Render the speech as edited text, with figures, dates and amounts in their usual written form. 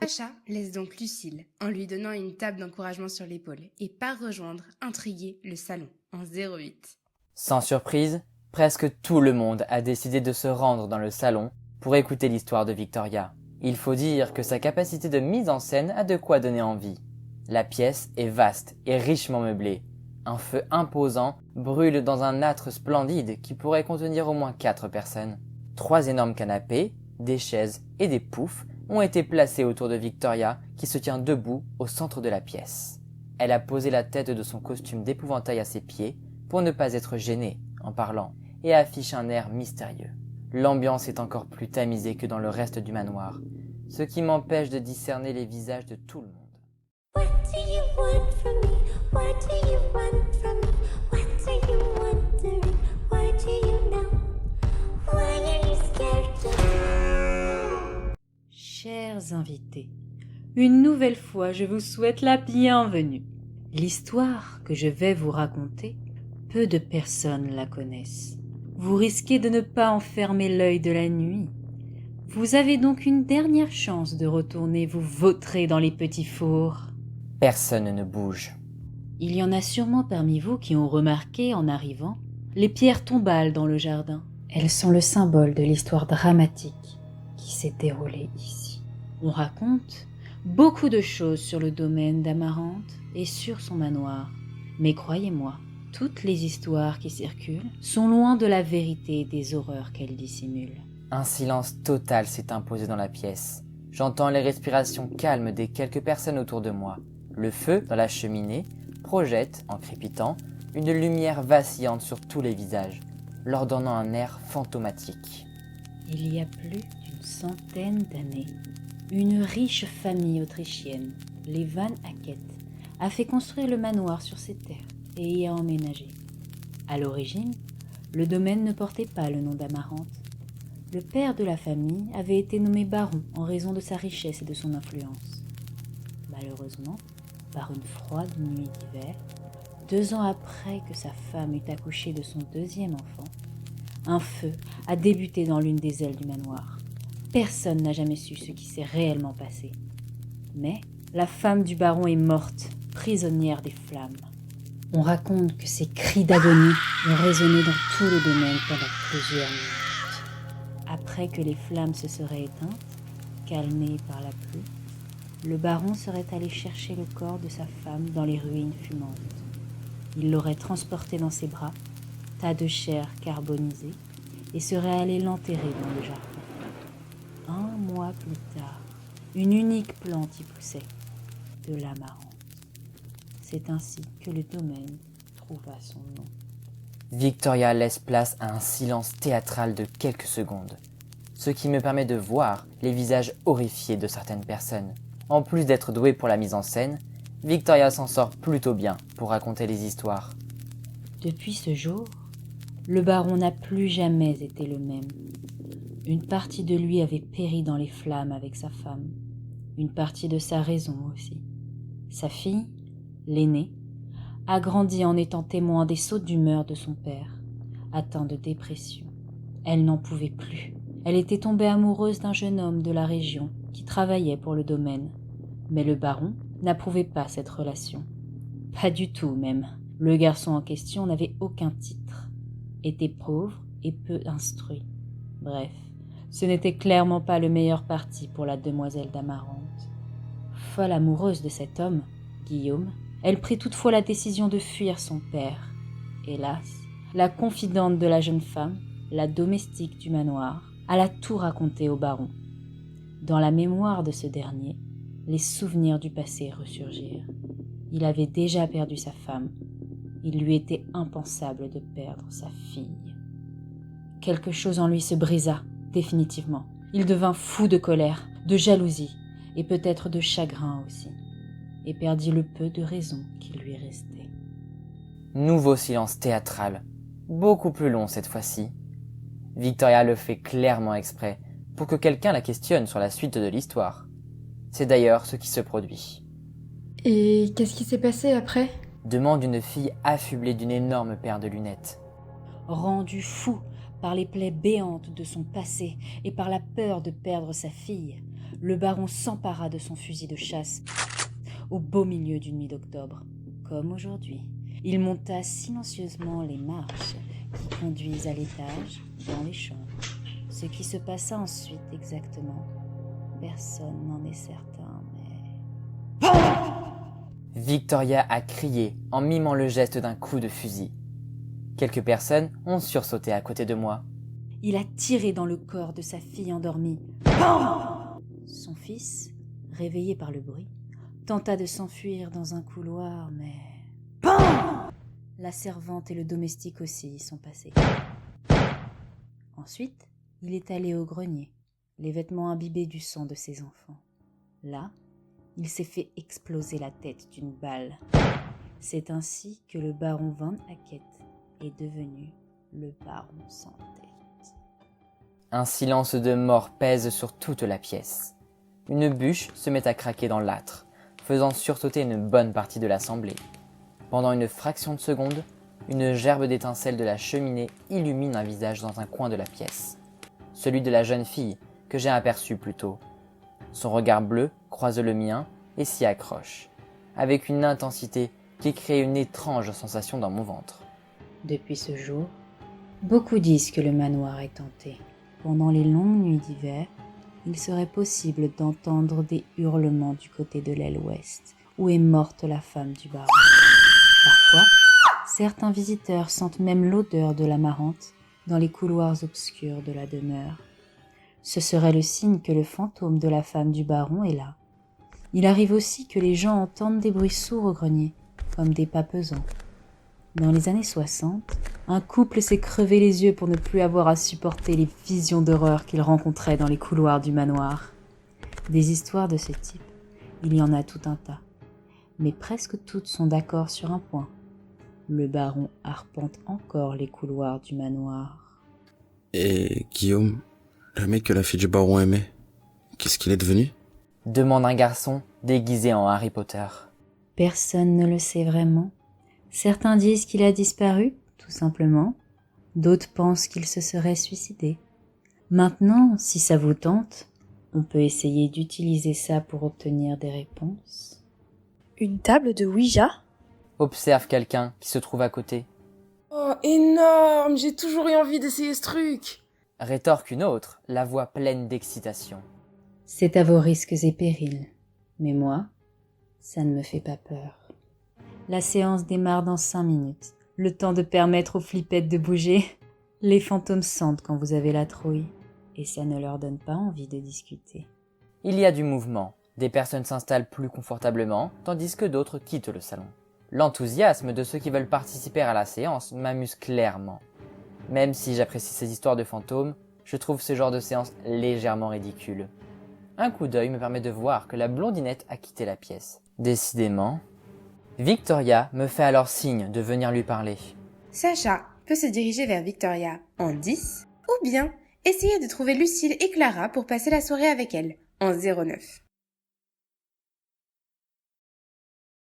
Sacha laisse donc Lucille en lui donnant une tape d'encouragement sur l'épaule et part rejoindre, intrigué, le salon en 08. Sans surprise, presque tout le monde a décidé de se rendre dans le salon pour écouter l'histoire de Victoria. Il faut dire que sa capacité de mise en scène a de quoi donner envie. La pièce est vaste et richement meublée. Un feu imposant brûle dans un âtre splendide qui pourrait contenir au moins 4 personnes. 3 énormes canapés, des chaises et des poufs ont été placés autour de Victoria qui se tient debout au centre de la pièce. Elle a posé la tête de son costume d'épouvantail à ses pieds pour ne pas être gênée en parlant et affiche un air mystérieux. L'ambiance est encore plus tamisée que dans le reste du manoir, ce qui m'empêche de discerner les visages de tout le monde. What do you want from me? What do you want from me? What are you wondering? Why do you know? Why are you scared to know? Chers invités, une nouvelle fois je vous souhaite la bienvenue. L'histoire que je vais vous raconter, peu de personnes la connaissent. Vous risquez de ne pas enfermer l'œil de la nuit. Vous avez donc une dernière chance de retourner vous vautrer dans les petits fours. Personne ne bouge. Il y en a sûrement parmi vous qui ont remarqué, en arrivant, les pierres tombales dans le jardin. Elles sont le symbole de l'histoire dramatique qui s'est déroulée ici. On raconte beaucoup de choses sur le domaine d'Amarante et sur son manoir. Mais croyez-moi, toutes les histoires qui circulent sont loin de la vérité des horreurs qu'elles dissimulent. Un silence total s'est imposé dans la pièce. J'entends les respirations calmes des quelques personnes autour de moi. Le feu dans la cheminée projette, en crépitant, une lumière vacillante sur tous les visages, leur donnant un air fantomatique. Il y a plus d'une centaine d'années, une riche famille autrichienne, les Van Hackett, a fait construire le manoir sur ses terres et y a emménagé. À l'origine, le domaine ne portait pas le nom d'Amarante. Le père de la famille avait été nommé baron en raison de sa richesse et de son influence. Malheureusement, par une froide nuit d'hiver, 2 ans après que sa femme eut accouché de son 2e enfant, un feu a débuté dans l'une des ailes du manoir. Personne n'a jamais su ce qui s'est réellement passé. Mais la femme du baron est morte, prisonnière des flammes. On raconte que ses cris d'agonie ont résonné dans tout le domaine pendant plusieurs minutes. Après que les flammes se seraient éteintes, calmées par la pluie, le baron serait allé chercher le corps de sa femme dans les ruines fumantes. Il l'aurait transporté dans ses bras, tas de chair carbonisée, et serait allé l'enterrer dans le jardin. 1 mois plus tard, une unique plante y poussait, de l'amarante. C'est ainsi que le domaine trouva son nom. Victoria laisse place à un silence théâtral de quelques secondes, ce qui me permet de voir les visages horrifiés de certaines personnes. En plus d'être douée pour la mise en scène, Victoria s'en sort plutôt bien pour raconter les histoires. Depuis ce jour, le baron n'a plus jamais été le même. Une partie de lui avait péri dans les flammes avec sa femme, une partie de sa raison aussi. Sa fille, l'aînée, a grandi en étant témoin des sautes d'humeur de son père, atteint de dépression. Elle n'en pouvait plus. Elle était tombée amoureuse d'un jeune homme de la région qui travaillait pour le domaine. Mais le baron n'approuvait pas cette relation. Pas du tout même. Le garçon en question n'avait aucun titre, était pauvre et peu instruit. Bref, ce n'était clairement pas le meilleur parti pour la demoiselle d'Amarante. Folle amoureuse de cet homme, Guillaume, elle prit toutefois la décision de fuir son père. Hélas, la confidente de la jeune femme, la domestique du manoir, alla tout raconter au baron. Dans la mémoire de ce dernier, les souvenirs du passé ressurgirent. Il avait déjà perdu sa femme. Il lui était impensable de perdre sa fille. Quelque chose en lui se brisa, définitivement. Il devint fou de colère, de jalousie, et peut-être de chagrin aussi, et perdit le peu de raison qui lui restait. Nouveau silence théâtral, beaucoup plus long cette fois-ci. Victoria le fait clairement exprès, pour que quelqu'un la questionne sur la suite de l'histoire. C'est d'ailleurs ce qui se produit. Et qu'est-ce qui s'est passé après? demande une fille affublée d'une énorme paire de lunettes. Rendu fou par les plaies béantes de son passé et par la peur de perdre sa fille, le baron s'empara de son fusil de chasse au beau milieu d'une nuit d'octobre. Comme aujourd'hui, il monta silencieusement les marches qui conduisent à l'étage dans les chambres. Ce qui se passa ensuite exactement, personne n'en est certain, mais... Victoria a crié en mimant le geste d'un coup de fusil. Quelques personnes ont sursauté à côté de moi. Il a tiré dans le corps de sa fille endormie. Bam ! Son fils, réveillé par le bruit, tenta de s'enfuir dans un couloir, mais... Bam ! La servante et le domestique aussi y sont passés. Ensuite, il est allé au grenier, les vêtements imbibés du sang de ses enfants. Là, il s'est fait exploser la tête d'une balle. C'est ainsi que le baron Van Hackett est devenu le baron sans tête. Un silence de mort pèse sur toute la pièce. Une bûche se met à craquer dans l'âtre, faisant sursauter une bonne partie de l'assemblée. Pendant une fraction de seconde, une gerbe d'étincelles de la cheminée illumine un visage dans un coin de la pièce. Celui de la jeune fille que j'ai aperçue plus tôt. Son regard bleu croise le mien et s'y accroche, avec une intensité qui crée une étrange sensation dans mon ventre. Depuis ce jour, beaucoup disent que le manoir est hanté. Pendant les longues nuits d'hiver, il serait possible d'entendre des hurlements du côté de l'aile ouest, où est morte la femme du baron. Parfois, certains visiteurs sentent même l'odeur de la marante dans les couloirs obscurs de la demeure. Ce serait le signe que le fantôme de la femme du baron est là. Il arrive aussi que les gens entendent des bruits sourds au grenier, comme des pas pesants. Dans les années 60, un couple s'est crevé les yeux pour ne plus avoir à supporter les visions d'horreur qu'ils rencontraient dans les couloirs du manoir. Des histoires de ce type, il y en a tout un tas. Mais presque toutes sont d'accord sur un point. Le baron arpente encore les couloirs du manoir. Et Guillaume, le mec que la fille du baron aimait, qu'est-ce qu'il est devenu? Demande un garçon déguisé en Harry Potter. Personne ne le sait vraiment. Certains disent qu'il a disparu, tout simplement. D'autres pensent qu'il se serait suicidé. Maintenant, si ça vous tente, on peut essayer d'utiliser ça pour obtenir des réponses. Une table de Ouija? Observe quelqu'un qui se trouve à côté. Oh, énorme! J'ai toujours eu envie d'essayer ce truc! Rétorque une autre, la voix pleine d'excitation. C'est à vos risques et périls. Mais moi, ça ne me fait pas peur. La séance démarre dans 5 minutes. Le temps de permettre aux flippettes de bouger. Les fantômes sentent quand vous avez la trouille. Et ça ne leur donne pas envie de discuter. Il y a du mouvement. Des personnes s'installent plus confortablement, tandis que d'autres quittent le salon. L'enthousiasme de ceux qui veulent participer à la séance m'amuse clairement. Même si j'apprécie ces histoires de fantômes, je trouve ce genre de séance légèrement ridicule. Un coup d'œil me permet de voir que la blondinette a quitté la pièce. Décidément, Victoria me fait alors signe de venir lui parler. Sacha peut se diriger vers Victoria en 10 ou bien essayer de trouver Lucille et Clara pour passer la soirée avec elle en 09.